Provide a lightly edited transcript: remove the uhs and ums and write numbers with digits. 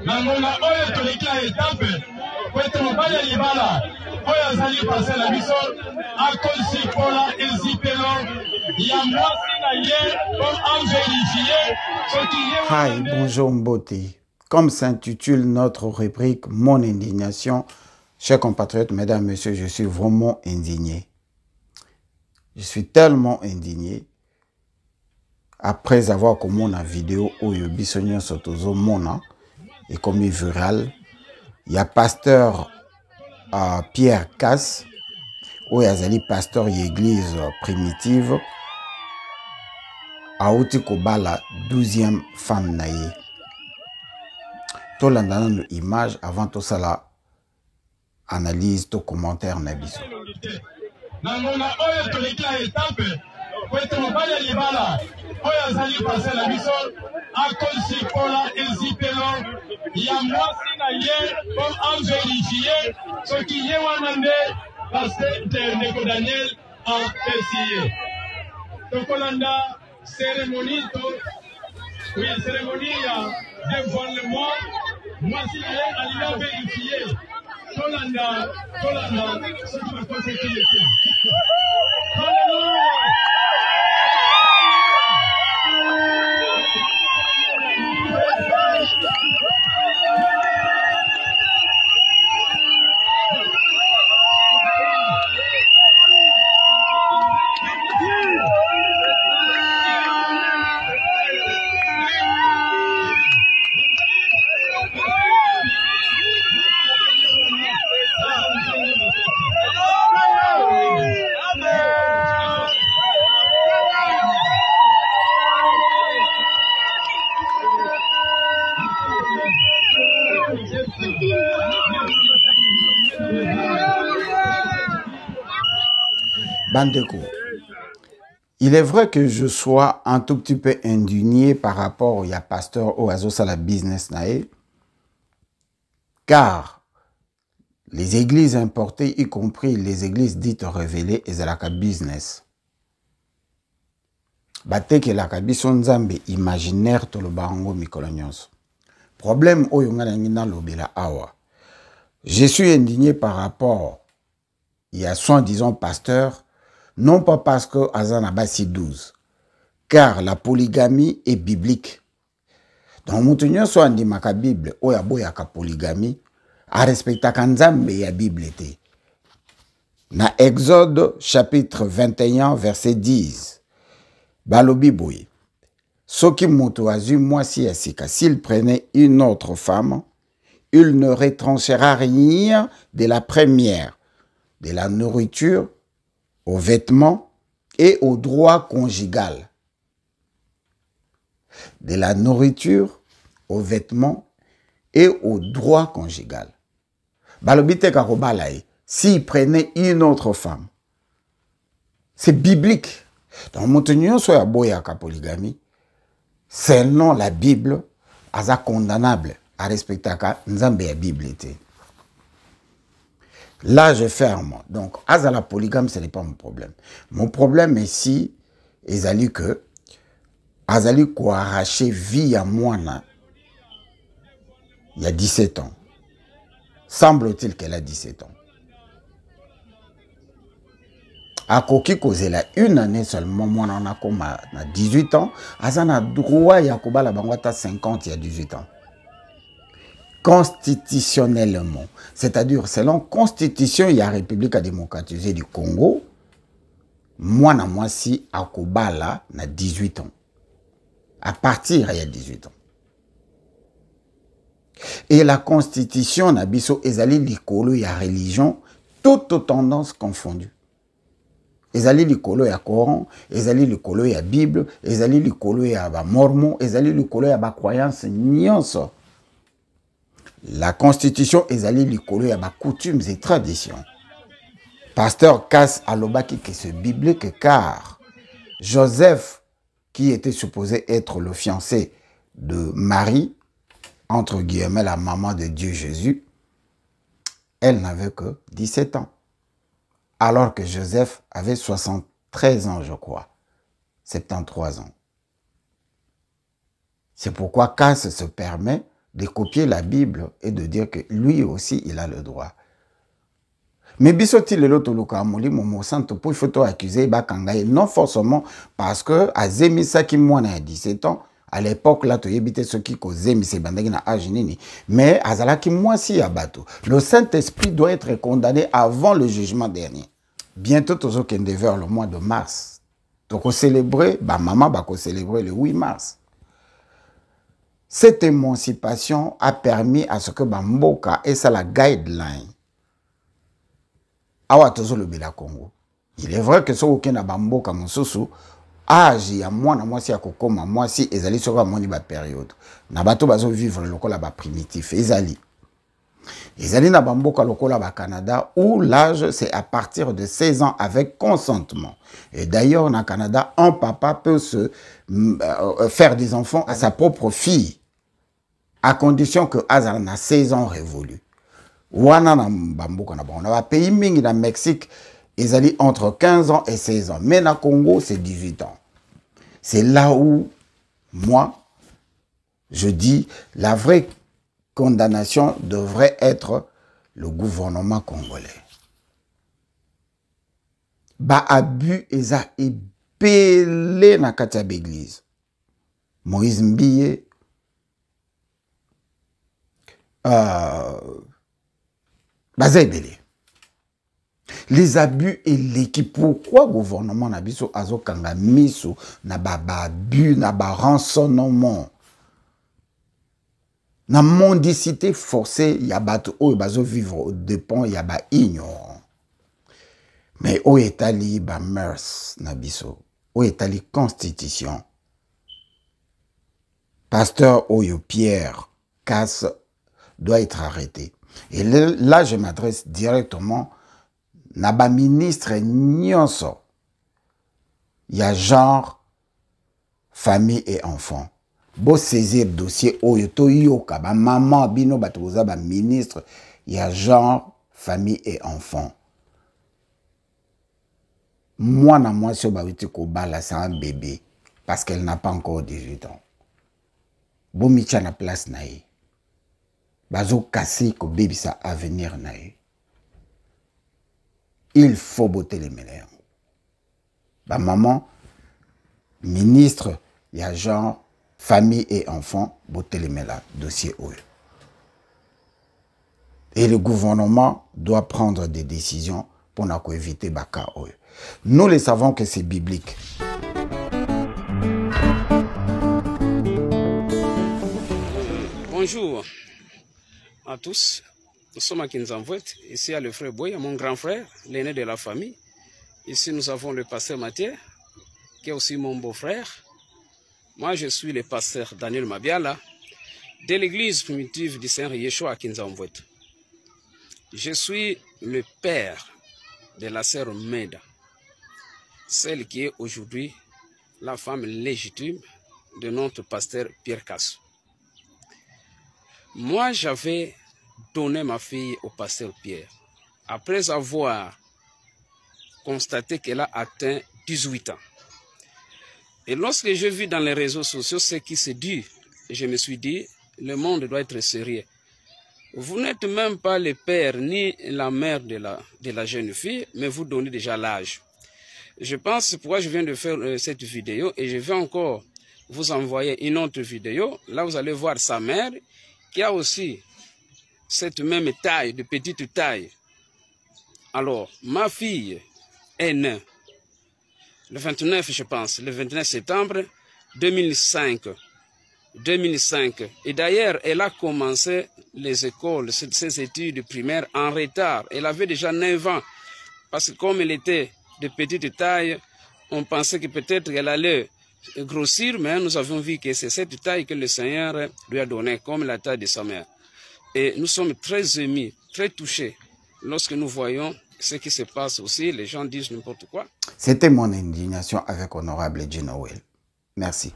Nangona oyo toleka etape kwete mobali ya libala oyo azali pase na biso akonsipola ezipelo ya mwasi na ye po avérifie soki ye. Hi, bonjour Mbote. Comme s'intitule notre rubrique Mon indignation, chers compatriotes, mesdames, messieurs, je suis vraiment indigné. Je suis tellement indigné après avoir commencé la vidéo où Yobisonio Sotozo Mona et comme viral. Il y a pasteur Pierre Casse, où il y a pasteur d'église primitive, à Outikobala, 12e femme naïe. Tout l'endroit image avant tout ça la analyse, tout commentaire nabiso. Nangona oyo toleka etape kwete mobali ya libala oyo azali pase na biso akonsipola ezipelo ya mwasi na ye po avérifie soki ye wana nde paster ndeko Daniel apesi ye. Tokolanda cérémonie ya dévoilement mwasi na ye alinga vérifie. Tolanda soki bakosi kilete. Bandeko, il est vrai que je sois un tout petit peu indigné par rapport au pasteur au Azosa la business nae, car les églises importées, y compris les églises dites révélées, elles ont business. Bate que la kabison nzambe imaginaire to le barango mikolonyos. Problème au yongana lobela awa. Je suis indigné par rapport, il y a soi-disant pasteur, non pas parce que Azan Abassi 12, car la polygamie est biblique. Donc, nous soit dit ma Bible, ou ya boya ka polygamie, à respecter kanzambe ya Bible était. Na Exode chapitre 21 verset 10, balobi boy. Soki moto azu moisi asika, s'il prenait une autre femme, il ne retranchera rien de la première, de la nourriture, aux vêtements et au droit conjugal. De la nourriture, aux vêtements et au droit conjugal. Balobite karobalae, s'il prenait une autre femme, c'est biblique. Dans Montenegro, soit boya ka polygamie, selon la Bible, aza condamnable à respecter ka nzambe ya Bible était. Là, je ferme. Donc, à la polygame, ce n'est pas mon problème. Mon problème ici, est que Azali ko arraché vie à moi il y a 17 ans. Semble-t-il qu'elle a 17 ans. A Koki Kozela, une année seulement, moi, on a comme 18 ans. Azana droit Yakoba la Bangwata 50 il y a 18 ans. Constitutionnellement, c'est-à-dire selon constitution, il y a République démocratisée du Congo, moi na moi si Akobala na 18 ans. À partir il y a 18 ans. Et la constitution na biso ezali likolo ya religion, toutes tendances confondues. Ezali likolo ya Coran, ezali likolo ya Bible, ezali likolo ya ba Mormon, ezali likolo ya ba croyance nyonso. La constitution est allée licoler à ma coutumes et traditions. Pasteur Casse Alobaki que c'est biblique car Joseph, qui était supposé être le fiancé de Marie, entre guillemets la maman de Dieu Jésus, elle n'avait que 17 ans. Alors que Joseph avait 73 ans, je crois. 73 ans. C'est pourquoi Casse se permet de copier la Bible et de dire que lui aussi, il a le droit. Mais bisoti le loto loka moli momo santo pour photo accuser bakangaye non forcément parce que à zemisa qui moi na 17 ans à l'époque là tu yebite ce qui cause zemise bandaki na âge nini mais azala qui moi si abato le Saint-Esprit doit être condamné avant le jugement dernier. Bientôt tozo kende vers le mois de mars. Donc célébrer ba maman ba ko célébrer le 8 mars. Cette émancipation a permis à ce que Bamboka ait ça la guideline. Awa tozo le Bela Congo. Il est vrai que ce aucun na Bamboka Mosusu, âge ya mwana mwasi ya kokoma mwasi ezali soka moni ba période. Na bato bazo vivre lokola ba primitif ezali. Ezali na Bamboka lokola ba Canada où l'âge c'est à partir de 16 ans avec consentement. Et d'ailleurs na Canada un papa peut se faire des enfants à sa propre fille. À condition que Azar na 16 ans révolus. Wana na Bamboka na bon. On a pays mingi na Mexique, ils allaient entre 15 ans et 16 ans. Mais na Congo, c'est 18 ans. C'est là où, moi, je dis, la vraie condamnation devrait être le gouvernement congolais. Ba abus eza epelé na kati l'église. Moïse Mbiye, les abus et l'équipe. Pourquoi le gouvernement n'a pas azo kanga miso na ba abus na ba rançonnement na mendicité forcée ya bato o bazo vivre au dépens ya ba ignorant. Mais o etali ba mœurs na biso o etali constitution. Pasteur Oyo Pierre Casse doit être arrêté. Et là, je m'adresse directement à ba ministre Nyonso. Il y a genre, famille et enfants. Bo saisir dossier Oyo to yoka, ba maman bino batoza ba ministre, il y a genre, famille et enfants. Moi, na moi, si ba witi ko bala, c'est un bébé. Parce qu'elle n'a pas encore 18 ans. Bo micha na place naïe. Bazo kassi ko bébé sa avenir naïe. Il faut botter les mêlés. Ba maman, ministre, il y a genre, famille et enfants, botter les mêlés, dossier oyo. Et le gouvernement doit prendre des décisions pour éviter baka oyo. Nous les savons que c'est biblique. Bonjour à tous. Nous sommes à Kinzamvouet. Ici, il y a le frère Boy, mon grand frère, l'aîné de la famille. Ici, nous avons le pasteur Mathieu, qui est aussi mon beau-frère. Moi, je suis le pasteur Daniel Mabiala, de l'église primitive du Saint Yeshua à Kinzamvouet. Je suis le père de la sœur Meda, celle qui est aujourd'hui la femme légitime de notre pasteur Pierre Casse. Moi, j'avais donné ma fille au pasteur Pierre, après avoir constaté qu'elle a atteint 18 ans. Et lorsque j'ai vu dans les réseaux sociaux ce qui se dit, je me suis dit, le monde doit être sérieux. Vous n'êtes même pas le père ni la mère de la jeune fille, mais vous donnez déjà l'âge. Je pense pourquoi je viens de faire cette vidéo et je vais encore vous envoyer une autre vidéo. Là, vous allez voir sa mère qui a aussi cette même taille, de petite taille. Alors, ma fille est née le 29, je pense, le 29 septembre 2005. Et d'ailleurs, elle a commencé les écoles, ses études primaires en retard. Elle avait déjà 9 ans. Parce que comme elle était de petite taille, on pensait que peut-être qu'elle allait grossir, mais nous avons vu que c'est cette taille que le Seigneur lui a donnée, comme la taille de sa mère. Et nous sommes très émus, très touchés, lorsque nous voyons ce qui se passe aussi. Les gens disent n'importe quoi. C'était mon indignation avec Honorable Gino Well. Merci.